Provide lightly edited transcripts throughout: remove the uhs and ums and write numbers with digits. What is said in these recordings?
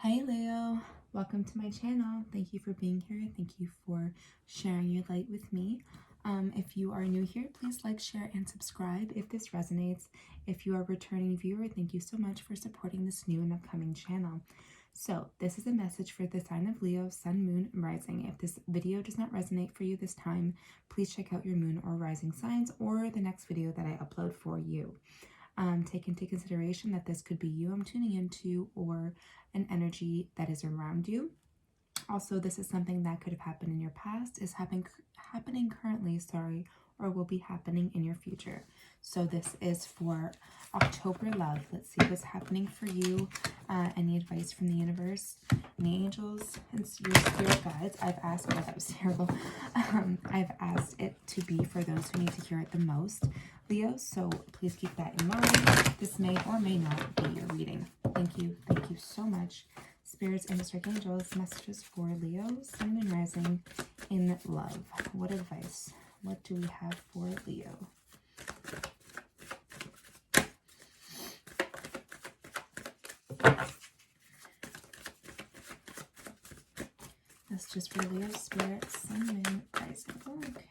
Hi Leo, welcome to my channel. Thank you for being here. Thank you for sharing your light with me. If you are new here, please like, share, and subscribe if this resonates. If you are a returning viewer, thank you so much for supporting this new and upcoming channel. So this is a message for the sign of Leo, Sun, Moon, and Rising. If this video does not resonate for you this time, please check out your Moon or Rising signs or the next video that I upload for you. Take into consideration that this could be you I'm tuning into or an energy that is around you. Also, this is something that could have happened in your past, is happening currently, or will be happening in your future. So this is for October love. Let's see what's happening for you. Any advice from the universe, any angels, and your spirit guides. I've asked, oh, that was terrible. I've asked it to be for those who need to hear it the most, Leo. So please keep that in mind. This may or may not be your reading. Thank you so much. Spirits and Mystic Angels, messages for Leo, Sun, and Rising in love. What advice? What do we have for Leo? Messages for Leo, Spirits, Sun, Moon, Rising. Okay.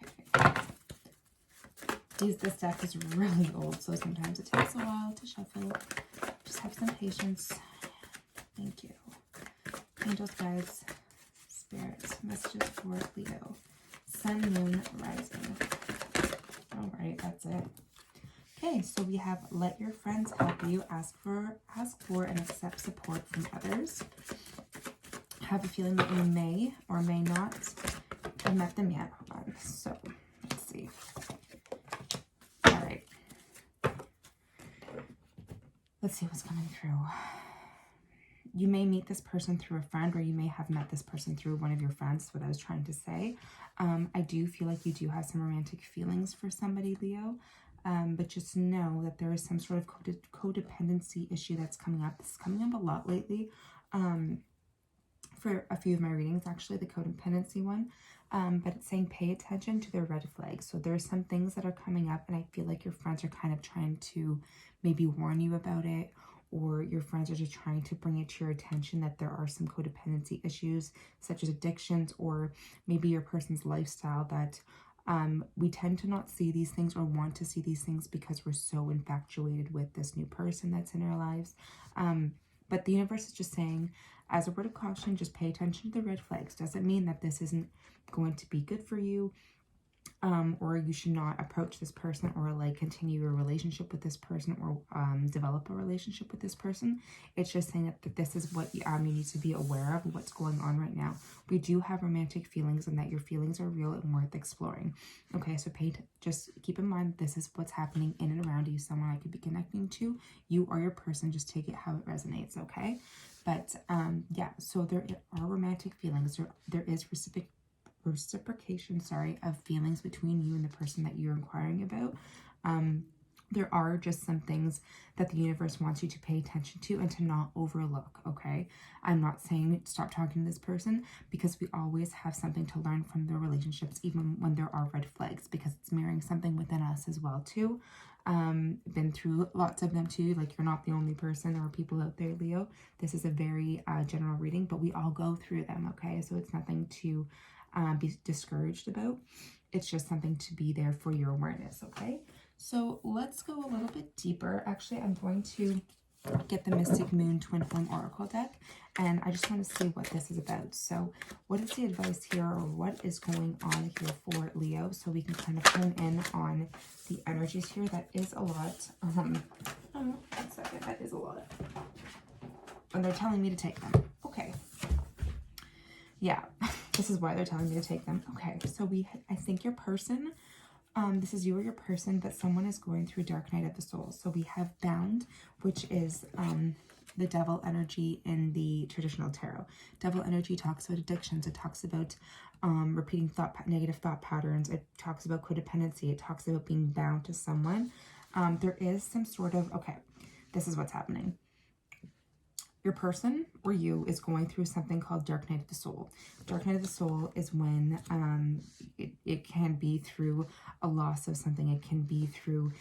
This deck is really old, so sometimes it takes a while to shuffle. Just have some patience. Thank you. Angels, guides, spirits, messages for Leo, Sun, Moon, Rising. All right, that's it. Okay, so we have let your friends help you, ask for and accept support from others. Have a feeling that you may or may not have met them yet. Hold on. So let's see. All right. Let's see what's coming through. You may meet this person through a friend, or you may have met this person through one of your friends. That's what I was trying to say. I do feel like you do have some romantic feelings for somebody, Leo. But just know that there is some sort of codependency issue that's coming up. This is coming up a lot lately. For a few of my readings, actually, the codependency one. But it's saying pay attention to the red flags. So there are some things that are coming up, and I feel like your friends are kind of trying to maybe warn you about it, or your friends are just trying to bring it to your attention that there are some codependency issues, such as addictions, or maybe your person's lifestyle that we tend to not see these things or want to see these things because we're so infatuated with this new person that's in our lives. But the universe is just saying, as a word of caution, just pay attention to the red flags. Doesn't mean that this isn't going to be good for you, or you should not approach this person or like continue a relationship with this person, or develop a relationship with this person. It's just saying that this is what you need to be aware of what's going on right now. We do have romantic feelings, and that your feelings are real and worth exploring. Okay, so just keep in mind this is what's happening in and around you. Someone I could be connecting to, you or your person. Just take it how it resonates, okay? But yeah, so there are romantic feelings. There is reciprocation, of feelings between you and the person that you're inquiring about. There are just some things that the universe wants you to pay attention to and to not overlook, okay? I'm not saying stop talking to this person, because we always have something to learn from their relationships, even when there are red flags, because it's mirroring something within us as well too. Been through lots of them too. Like, you're not the only person. There are people out there, Leo. This is a very general reading, but we all go through them, okay? So it's nothing to be discouraged about. It's just something to be there for your awareness, okay? So let's go a little bit deeper. Actually, I'm going to get the Mystic Moon Twin Flame Oracle deck, and I just want to see what this is about. So what is the advice here, or what is going on here for Leo, so we can kind of hone in on the energies here. That is a lot. One second, that is a lot. And they're telling me to take them. Okay. Yeah, this is why they're telling me to take them. Okay, so I think your person, this is you or your person, but someone is going through dark night of the soul. So we have bound, which is the devil energy in the traditional tarot. Devil energy talks about addictions. It talks about repeating negative thought patterns. It talks about codependency. It talks about being bound to someone. There is some sort of, okay, this is what's happening. Your person or you is going through something called dark night of the soul. Dark night of the soul is when it can be through a loss of something. It can be through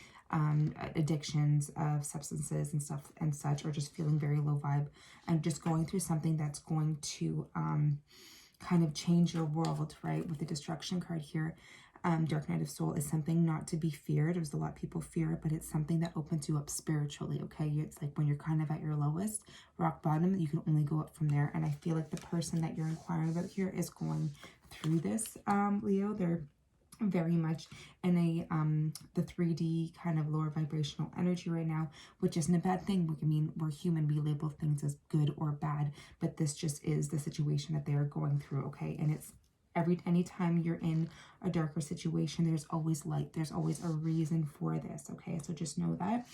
addictions of substances and stuff and such, or just feeling very low vibe and just going through something that's going to kind of change your world, right? With the destruction card here. Dark Night of Soul is something not to be feared. There's a lot of people fear it, but it's something that opens you up spiritually, okay? It's like when you're kind of at your lowest, rock bottom, you can only go up from there. And I feel like the person that you're inquiring about here is going through this, Leo. They're very much in a the 3D kind of lower vibrational energy right now, which isn't a bad thing. I mean, we're human, we label things as good or bad, but this just is the situation that they are going through, okay? And it's anytime you're in a darker situation, there's always light, there's always a reason for this, okay? So just know that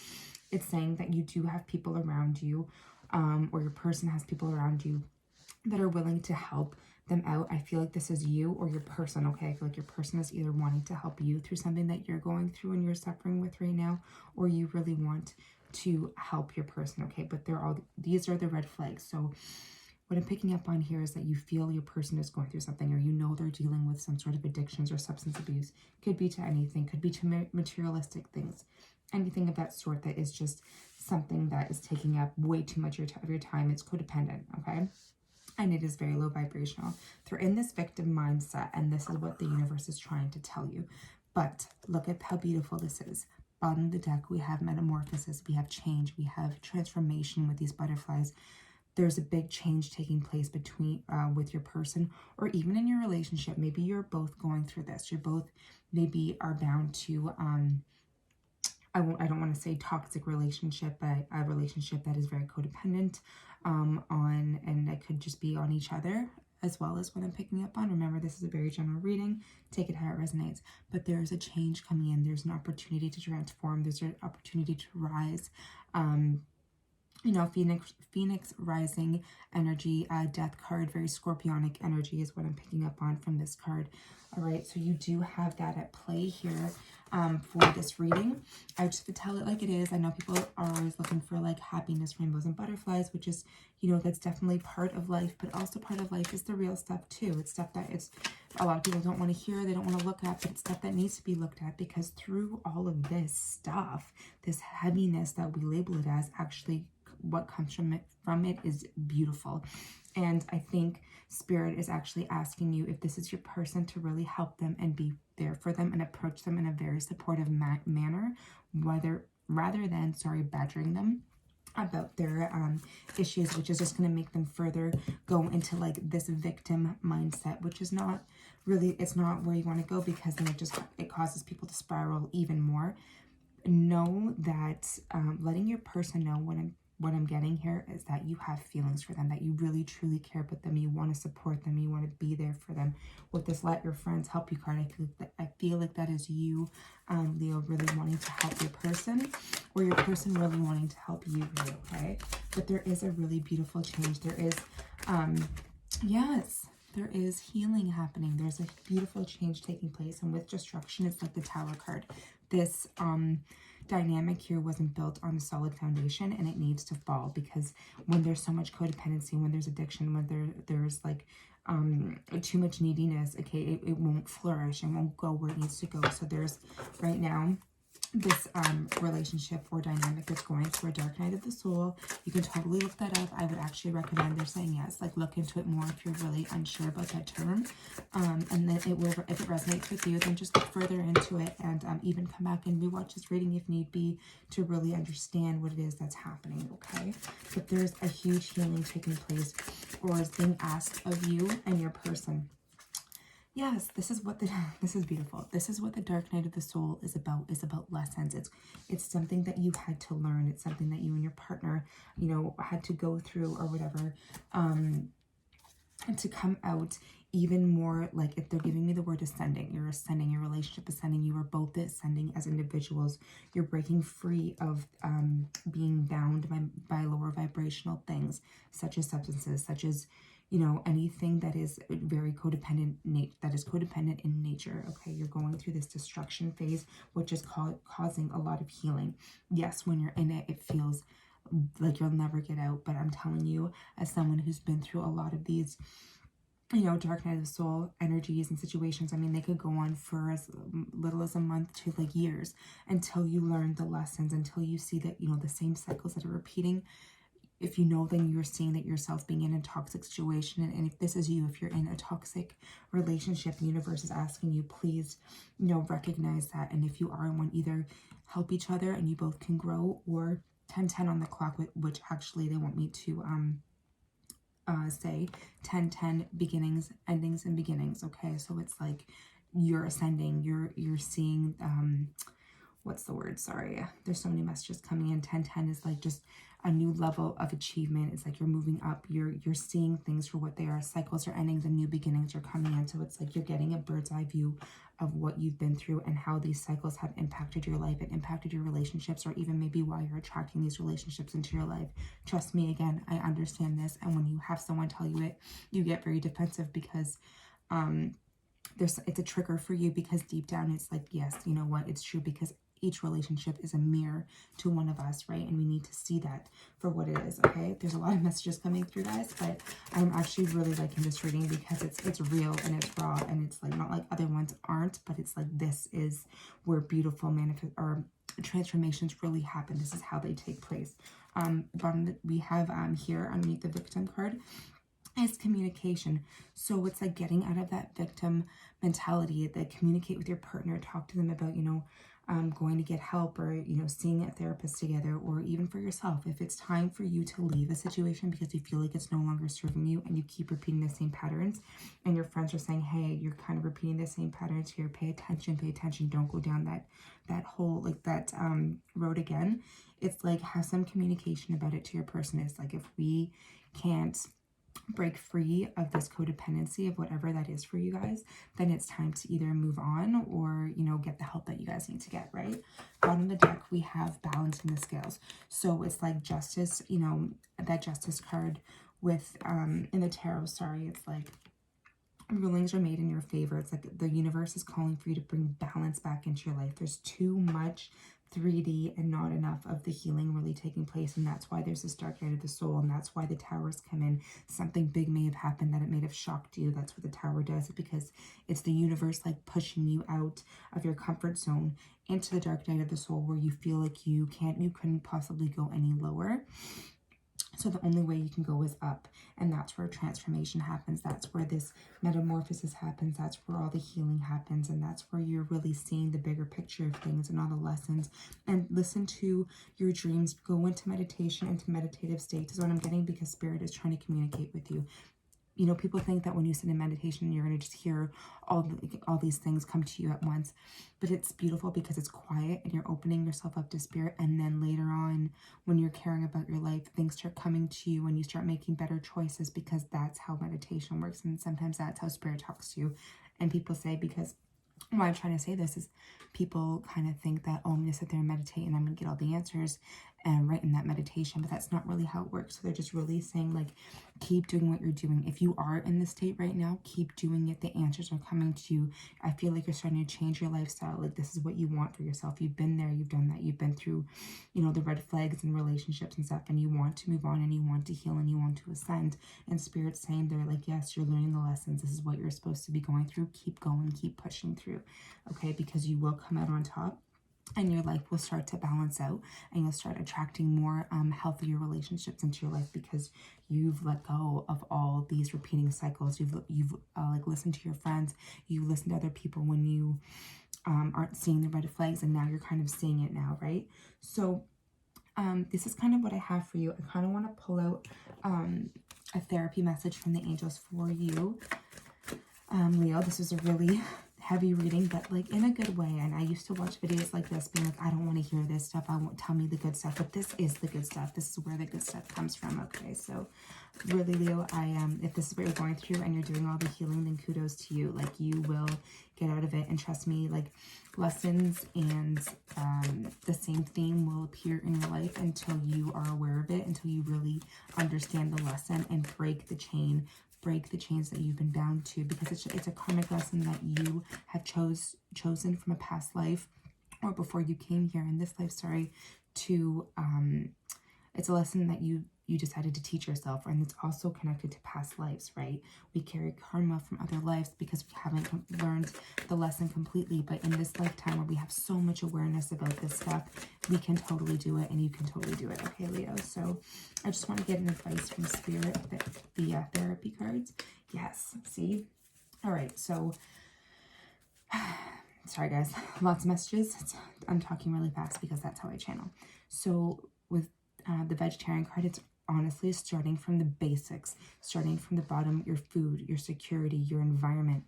it's saying that you do have people around you, or your person has people around you that are willing to help them out. I feel like this is you or your person, okay? I feel like your person is either wanting to help you through something that you're going through and you're suffering with right now, or you really want to help your person, okay? But these are the red flags. So what I'm picking up on here is that you feel your person is going through something, or you know they're dealing with some sort of addictions or substance abuse. Could be to anything, could be to materialistic things, anything of that sort that is just something that is taking up way too much of your time. It's codependent, okay? And it is very low vibrational. They're in this victim mindset, and this is what the universe is trying to tell you. But look at how beautiful this is. Bottom of the deck, we have metamorphosis, we have change, we have transformation with these butterflies. There's a big change taking place between with your person, or even in your relationship. Maybe you're both going through this. You're both maybe are bound to I don't want to say toxic relationship, but a relationship that is very codependent and that could just be on each other, as well as what I'm picking up on. Remember, this is a very general reading. Take it how it resonates. But there's a change coming in. There's an opportunity to transform. There's an opportunity to rise. You know, Phoenix rising energy, death card, very scorpionic energy is what I'm picking up on from this card. All right, so you do have that at play here for this reading. I just would tell it like it is. I know people are always looking for like happiness, rainbows, and butterflies, which is, you know, that's definitely part of life, but also part of life is the real stuff too. It's stuff that a lot of people don't want to hear, they don't want to look at, but it's stuff that needs to be looked at, because through all of this stuff, this heaviness that we label it as, actually what comes from it is beautiful. And I think Spirit is actually asking you, if this is your person, to really help them and be there for them and approach them in a very supportive manner, rather than badgering them about their issues, which is just going to make them further go into like this victim mindset, which is not really, it's not where you want to go, because then it causes people to spiral even more. Know that letting your person know what I'm getting here is that you have feelings for them, that you really truly care about them, you want to support them, you want to be there for them. With this let your friends help you card, I feel like that is you, Leo, really wanting to help your person, or your person really wanting to help you, Leo, okay? But there is a really beautiful change. There is, yes, there is healing happening. There's a beautiful change taking place. And with destruction, it's like the Tower card. This dynamic here wasn't built on a solid foundation, and it needs to fall, because when there's so much codependency, when there's addiction, when there's like too much neediness, okay, it won't flourish and won't go where it needs to go. So there's right now this relationship or dynamic that's going through a dark night of the soul. You can totally look that up. I would actually recommend, they're saying yes, like look into it more if you're really unsure about that term, and then it will, if it resonates with you, then just look further into it, and even come back and rewatch this reading if need be, to really understand what it is that's happening, okay? But there's a huge healing taking place, or is being asked of you and your person. Yes, this is beautiful. This is what the dark night of the soul is about lessons. It's something that you had to learn. It's something that you and your partner, you know, had to go through or whatever, and to come out even more, like, if they're giving me the word ascending, you're ascending, your relationship ascending, you are both ascending as individuals. You're breaking free of being bound by lower vibrational things, such as substances, such as, you know, anything that is very codependent, that is codependent in nature, okay? You're going through this destruction phase, which is causing a lot of healing. Yes, when you're in it, it feels like you'll never get out, but I'm telling you, as someone who's been through a lot of these you know, dark night of the soul energies and situations. I mean, they could go on for as little as a month to like years until you learn the lessons, until you see that, you know, the same cycles that are repeating. If you know, then you're seeing that yourself being in a toxic situation. And if this is you, if you're in a toxic relationship, the universe is asking you, please, you know, recognize that. And if you are in one, either help each other and you both can grow, or 10-10 on the clock, which actually they want me to say 10-10 beginnings, endings, and beginnings. Okay, so it's like you're ascending, you're seeing what's the word, sorry, there's so many messages coming in. 10-10 is like just a new level of achievement. It's like you're moving up, you're seeing things for what they are. Cycles are ending, the new beginnings are coming in. So it's like you're getting a bird's eye view of what you've been through and how these cycles have impacted your life and impacted your relationships, or even maybe why you're attracting these relationships into your life. Trust me, again, I understand this. And when you have someone tell you it, you get very defensive, because it's a trigger for you, because deep down it's like, yes, you know what, it's true, because each relationship is a mirror to one of us, right? And we need to see that for what it is. Okay, there's a lot of messages coming through, guys, but I'm actually really liking this reading because it's real and it's raw, and it's like not like other ones aren't, but it's like this is where beautiful transformations really happen. This is how they take place. We have here underneath the victim card is communication. So it's like getting out of that victim mentality, that communicate with your partner, talk to them about, you know, going to get help, or, you know, seeing a therapist together, or even for yourself, if it's time for you to leave a situation because you feel like it's no longer serving you and you keep repeating the same patterns, and your friends are saying, hey, you're kind of repeating the same patterns here, pay attention, don't go down that whole, like that road again. It's like, have some communication about it to your person. It's like, if we can't break free of this codependency of whatever that is for you guys, then it's time to either move on or, you know, get the help that you guys need to get, right? Bottom of the deck, we have balancing the scales. So it's like justice, you know, that justice card with in the tarot, sorry, it's like rulings are made in your favor. It's like the universe is calling for you to bring balance back into your life. There's too much 3D and not enough of the healing really taking place, and that's why there's this dark night of the soul, and that's why the towers come in. Something big may have happened that it may have shocked you. That's what the tower does, because it's the universe like pushing you out of your comfort zone into the dark night of the soul, where you feel like you couldn't possibly go any lower. So the only way you can go is up, and that's where transformation happens. That's where this metamorphosis happens. That's where all the healing happens, and that's where you're really seeing the bigger picture of things and all the lessons. And listen to your dreams. Go into meditation, into meditative states is what I'm getting, because Spirit is trying to communicate with you. You know, people think that when you sit in meditation, you're going to just hear all these things come to you at once. But it's beautiful because it's quiet and you're opening yourself up to Spirit. And then later on, when you're caring about your life, things start coming to you and you start making better choices, because that's how meditation works. And sometimes that's how Spirit talks to you. And people say, because why I'm trying to say this is, people kind of think that, oh, I'm going to sit there and meditate and I'm going to get all the answers and right in that meditation, but that's not really how it works. So they're just really saying, like, keep doing what you're doing. If you are in this state right now, keep doing it. The answers are coming to you. I feel like you're starting to change your lifestyle. Like, this is what you want for yourself. You've been there, you've done that, you've been through, you know, the red flags and relationships and stuff, and you want to move on and you want to heal and you want to ascend. And Spirit's saying, they're like, yes, you're learning the lessons. This is what you're supposed to be going through. Keep going, keep pushing through, okay? Because you will come out on top, and your life will start to balance out, and you'll start attracting more healthier relationships into your life, because you've let go of all these repeating cycles. You've like listened to your friends, you listen to other people when you aren't seeing the red flags, and now you're kind of seeing it now, right? So this is kind of what I have for you. I kind of want to pull out a therapy message from the angels for you, Leo. This is a really heavy reading, but like in a good way. And I used to watch videos like this being like, I don't want to hear this stuff, I won't, tell me the good stuff. But this is the good stuff. This is where the good stuff comes from. Okay, so really, Leo, if this is what you're going through and you're doing all the healing, then kudos to you. Like, you will get out of it, and trust me, like, lessons and the same theme will appear in your life until you are aware of it, until you really understand the lesson and break the chains that you've been bound to, because it's a karmic lesson that you have chosen from a past life, or before you came here in this life, sorry, to it's a lesson that you decided to teach yourself, and it's also connected to past lives, right? We carry karma from other lives because we haven't learned the lesson completely, but in this lifetime where we have so much awareness about this stuff, we can totally do it, and you can totally do it, okay, Leo? So I just want to get an advice from Spirit, the therapy cards. Yes, see? All right, so sorry guys, lots of messages. I'm talking really fast because that's how I channel. So with the vegetarian card, it's honestly starting from the basics, starting from the bottom, your food, your security, your environment.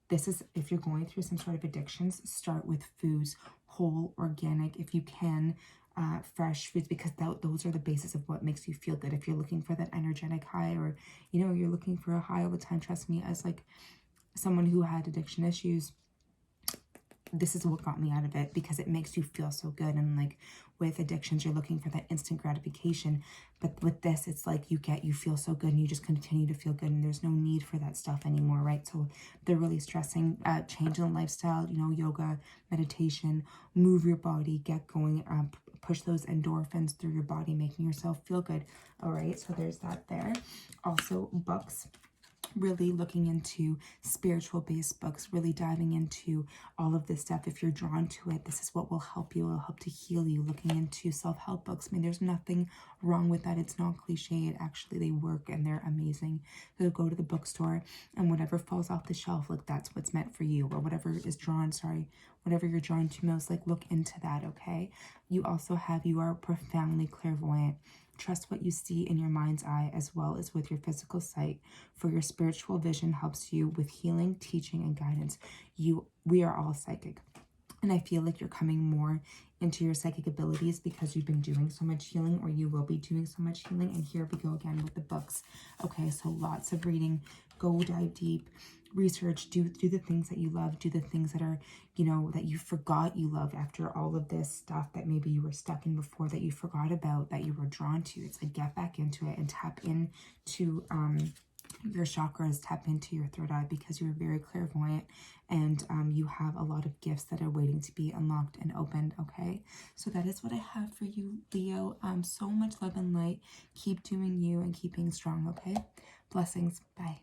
This is, if you're going through some sort of addictions, start with foods, whole, organic, if you can, fresh foods, because those are the basis of what makes you feel good. If you're looking for that energetic high, or, you know, you're looking for a high all the time, trust me, as like someone who had addiction issues, this is what got me out of it, because it makes you feel so good. And like with addictions, you're looking for that instant gratification, but with this, it's like you feel so good and you just continue to feel good, and there's no need for that stuff anymore, right? So they're really stressing change in lifestyle, you know, yoga, meditation, move your body, get going, push those endorphins through your body, making yourself feel good. All right, so there's that there. Also books, really looking into spiritual based books, really diving into all of this stuff. If you're drawn to it, this is what will help you. It'll help to heal you. Looking into self-help books, I mean, there's nothing wrong with that. It's not cliche. It actually, they work and they're amazing. So go to the bookstore, and whatever falls off the shelf, like that's what's meant for you, or whatever is drawn, whatever you're drawn to most, like look into that, okay? You also have, you are profoundly clairvoyant. Trust what you see in your mind's eye as well as with your physical sight, for your spiritual vision helps you with healing, teaching, and guidance. We are all psychic. And I feel like you're coming more into your psychic abilities because you've been doing so much healing, or you will be doing so much healing. And here we go again with the books. Okay, so lots of reading. Go dive deep. Research. Do the things that you love. Do the things that are, you know, that you forgot you loved after all of this stuff that maybe you were stuck in before, that you forgot about, that you were drawn to. It's like get back into it and tap into your chakras, tap into your third eye, because you're very clairvoyant, and you have a lot of gifts that are waiting to be unlocked and opened. Okay, so that is what I have for you, Leo. So much love and light. Keep doing you and keep being strong. Okay, blessings. Bye.